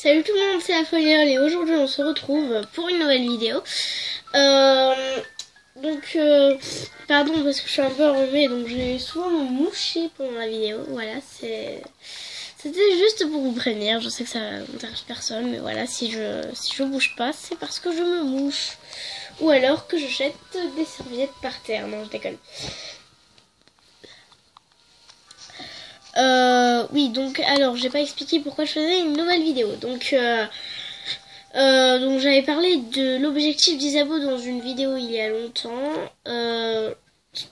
Salut tout le monde, c'est Afoliole et aujourd'hui on se retrouve pour une nouvelle vidéo. Pardon parce que je suis un peu enrhumée, donc j'ai souvent mouché pendant la vidéo. Voilà, c'était juste pour vous prévenir. Je sais que ça n'intéresse personne, mais voilà, si je bouge pas, c'est parce que je me mouche. Ou alors que je jette des serviettes par terre. Non, je déconne. Oui, donc alors j'ai pas expliqué pourquoi je faisais une nouvelle vidéo. Donc j'avais parlé de l'objectif des abos dans une vidéo il y a longtemps. Je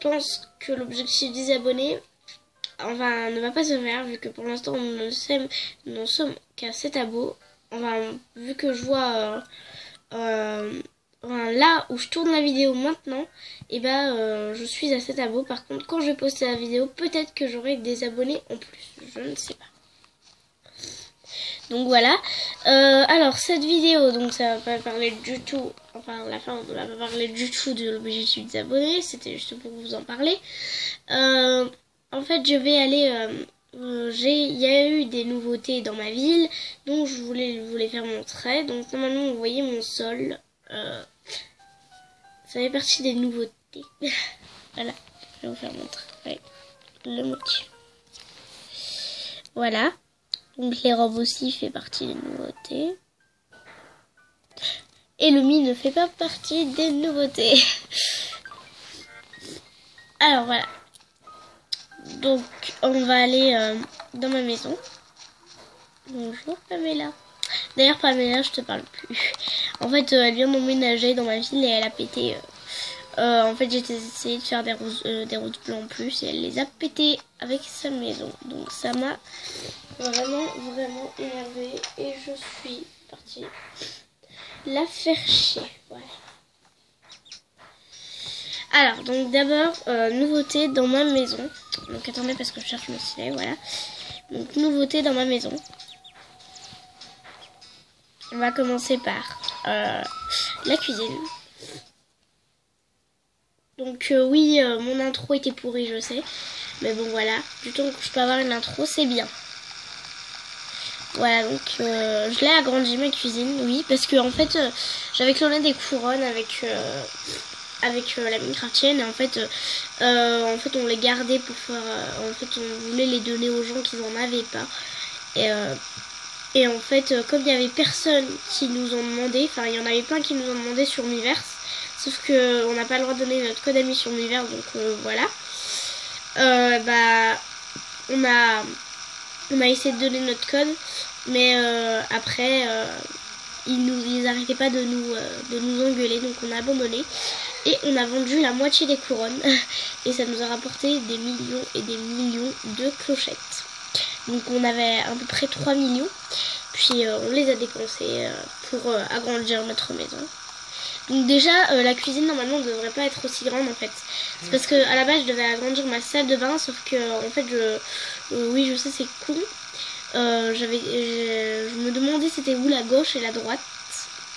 pense que l'objectif des abonnés ne va pas se faire vu que pour l'instant nous n'en sommes qu'à 7 abos. Vu que je vois là où je tourne la vidéo maintenant, et je suis à 7 abos. Par contre, quand je vais poster la vidéo, peut-être que j'aurai des abonnés en plus. Je ne sais pas. Donc voilà. Alors cette vidéo, donc ça va pas parler du tout. Enfin, à la fin, on va pas parler du tout de l'objectif des abonnés. C'était juste pour vous en parler. En fait, je vais aller. Il y a eu des nouveautés dans ma ville, donc je voulais vous les faire montrer. Donc normalement, vous voyez mon sol. Ça fait partie des nouveautés. Voilà, je vais vous faire montrer le motif. Voilà. Donc les robes aussi fait partie des nouveautés. Et le mi ne fait pas partie des nouveautés. Alors voilà. Donc on va aller dans ma maison. Bonjour Pamela. D'ailleurs Pamela, je te parle plus. En fait, elle vient d'emménager dans ma ville et elle a pété. En fait, j'ai essayé de faire des roses blancs en plus et elle les a pétées avec sa maison. Donc ça m'a vraiment énervée et je suis partie la faire chier. Voilà. Alors, donc d'abord, nouveauté dans ma maison. Donc attendez parce que je cherche mon stylet, voilà. Donc nouveauté dans ma maison. On va commencer par la cuisine. Donc oui, mon intro était pourrie, je sais. Mais bon, voilà. Du temps que je peux avoir une intro, c'est bien. Voilà, donc je l'ai agrandi ma cuisine, oui. Parce que en fait, j'avais cloné des couronnes avec la Minecraftienne. Et en fait, on les gardait pour faire... en fait, on voulait les donner aux gens qui n'en avaient pas. Et en fait, comme il n'y avait personne qui nous en demandait, enfin il y en avait plein qui nous en demandaient sur Miiverse, sauf qu'on n'a pas le droit de donner notre code ami sur Miiverse, donc voilà. On a essayé de donner notre code, mais après ils n'arrêtaient pas de nous engueuler, donc on a abandonné et on a vendu la moitié des couronnes et ça nous a rapporté des millions et des millions de clochettes. Donc on avait à peu près 3 millions. Puis on les a dépensés pour agrandir notre maison. Donc déjà la cuisine normalement ne devrait pas être aussi grande en fait. C'est parce que à la base je devais agrandir ma salle de bain, sauf que en fait oui je sais c'est con. Je me demandais c'était où la gauche et la droite.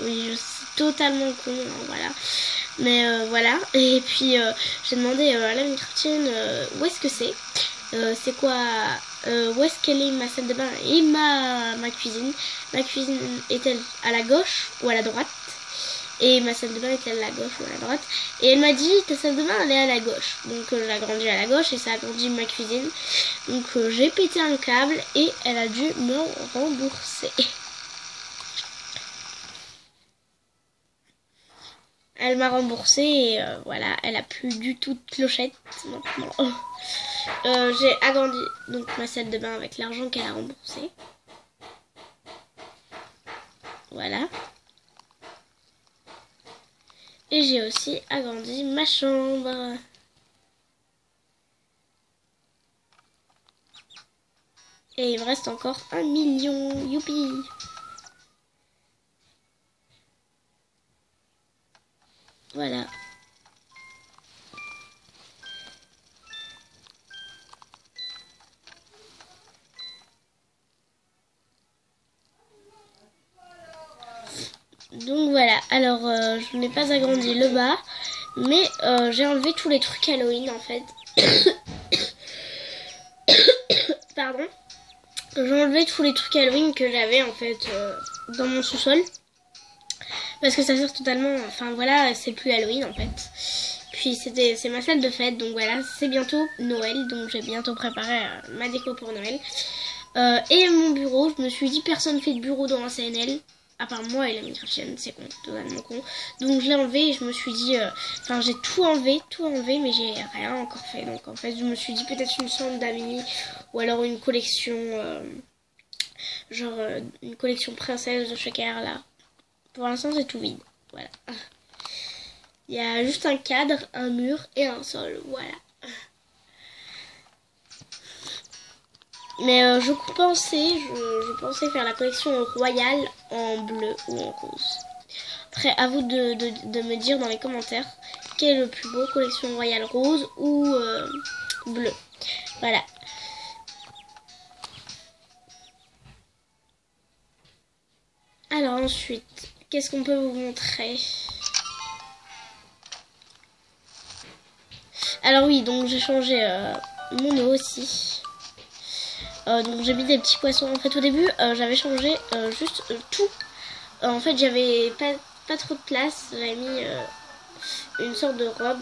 Oui, c'est totalement con, hein, voilà. Mais voilà. Et puis j'ai demandé à la Minecraftienne où est-ce que c'est. C'est quoi où est-ce qu'elle est ma salle de bain et ma cuisine. Ma cuisine est-elle à la gauche ou à la droite, et ma salle de bain est-elle à la gauche ou à la droite. Et elle m'a dit ta salle de bain elle est à la gauche, donc j'ai agrandi à la gauche et ça a agrandi ma cuisine. Donc j'ai pété un câble et elle a dû me rembourser. Elle m'a remboursé et voilà, elle a plus du tout de clochette maintenant. J'ai agrandi donc ma salle de bain avec l'argent qu'elle a remboursé. Voilà. Et j'ai aussi agrandi ma chambre. Et il me reste encore 1 million. Youpi! Voilà. Donc voilà, alors je n'ai pas agrandi le bas, mais j'ai enlevé tous les trucs Halloween en fait. Pardon. j'ai enlevé tous les trucs Halloween que j'avais en fait dans mon sous-sol. Parce que ça sert totalement, enfin voilà, c'est plus Halloween en fait. Puis c'est ma salle de fête, donc voilà, c'est bientôt Noël, donc j'ai bientôt préparé ma déco pour Noël. Et mon bureau, je me suis dit personne fait de bureau dans un CNL, à part moi et la Minecraftienne, c'est con, totalement con. Donc je l'ai enlevé et je me suis dit, enfin j'ai tout enlevé, mais j'ai rien encore fait. Donc en fait je me suis dit peut-être une chambre d'amis ou alors une collection, genre une collection princesse de Shaker là. Pour l'instant c'est tout vide, voilà. Il y a juste un cadre, un mur et un sol, voilà. Mais je pensais faire la collection royale en bleu ou en rose. Après, à vous de me dire dans les commentaires quel est le plus beau, collection royale rose ou bleu. Voilà. Alors ensuite, qu'est-ce qu'on peut vous montrer? Alors oui, donc j'ai changé mon eau aussi. Donc j'ai mis des petits poissons. En fait au début j'avais changé juste tout. En fait j'avais pas trop de place. J'avais mis une sorte de robe.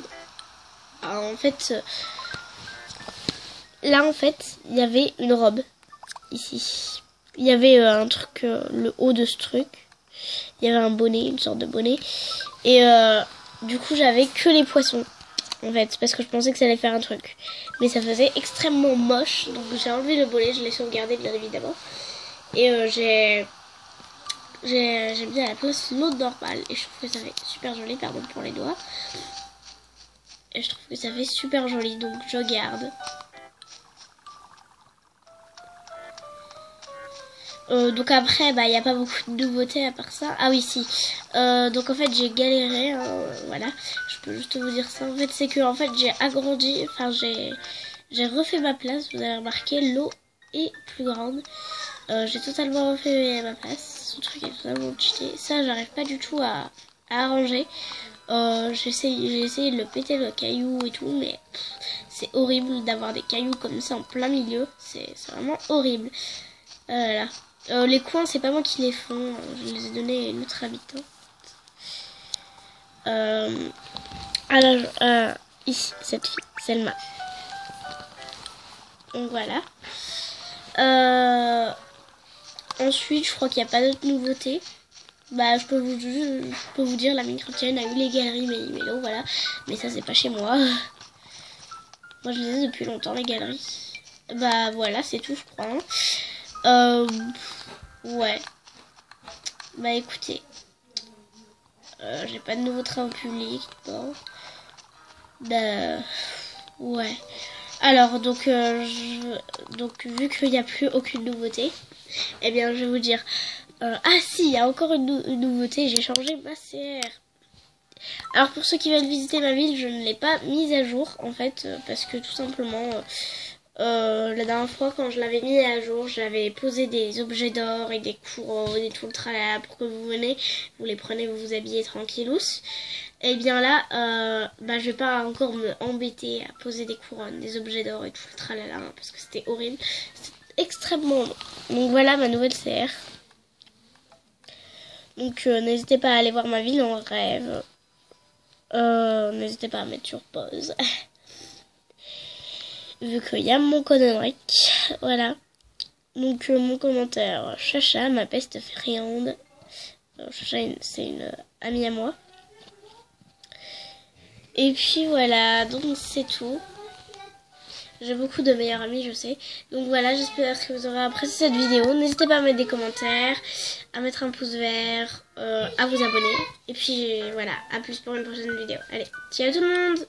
Alors, en fait là en fait il y avait une robe ici. Il y avait un truc, le haut de ce truc. Il y avait un bonnet, une sorte de bonnet. Et du coup j'avais que les poissons. En fait, parce que je pensais que ça allait faire un truc. Mais ça faisait extrêmement moche. Donc j'ai enlevé le bonnet, je l'ai sauvegardé bien évidemment. Et j'ai mis à la place l'autre normale. Et je trouve que ça fait super joli, pardon pour les doigts. Et je trouve que ça fait super joli, donc je garde. Donc après, bah il n'y a pas beaucoup de nouveautés à part ça. Ah oui, si. Donc en fait, j'ai galéré. Voilà, je peux juste vous dire ça. En fait, c'est que en fait, j'ai agrandi. Enfin, j'ai refait ma place. Vous avez remarqué, l'eau est plus grande. J'ai totalement refait ma place. Ce truc est totalement cheaté. Ça, j'arrive pas du tout à arranger. J'ai essayé de le péter le caillou et tout, mais c'est horrible d'avoir des cailloux comme ça en plein milieu. C'est vraiment horrible. Là. Les coins, c'est pas moi qui les font. Je les ai donnés à une autre habitante. Alors, ici, cette fille, Selma. Donc voilà. Ensuite, je crois qu'il n'y a pas d'autres nouveautés. Bah, je peux vous dire, la Minecraftienne a eu les galeries Méli-Mélo, voilà. Mais ça, c'est pas chez moi. Moi, je les ai depuis longtemps, les galeries. Bah, voilà, c'est tout, je crois. Ouais. Bah, écoutez. J'ai pas de nouveaux travaux publics, non. Ouais. Alors, donc vu qu'il n'y a plus aucune nouveauté, eh bien, je vais vous dire... ah si, il y a encore une nouveauté, j'ai changé ma CR. Alors pour ceux qui veulent visiter ma ville, je ne l'ai pas mise à jour en fait, parce que tout simplement, la dernière fois quand je l'avais mis à jour, j'avais posé des objets d'or et des couronnes et tout le tralala pour que vous venez, vous les prenez, vous vous habillez tranquillous. Et bien là, bah, je vais pas encore me embêter à poser des couronnes, des objets d'or et tout le tralala, hein, parce que c'était horrible. C'était extrêmement long. Donc voilà ma nouvelle CR. Donc n'hésitez pas à aller voir ma ville en rêve. N'hésitez pas à mettre sur pause. Vu qu'il y a mon Cononric. Voilà. Donc mon commentaire. Chacha, ma peste friande. Chacha, c'est une amie à moi. Et puis voilà, donc c'est tout. J'ai beaucoup de meilleurs amis, je sais. Donc voilà, j'espère que vous aurez apprécié cette vidéo. N'hésitez pas à mettre des commentaires, à mettre un pouce vert, à vous abonner. Et puis voilà, à plus pour une prochaine vidéo. Allez, ciao tout le monde!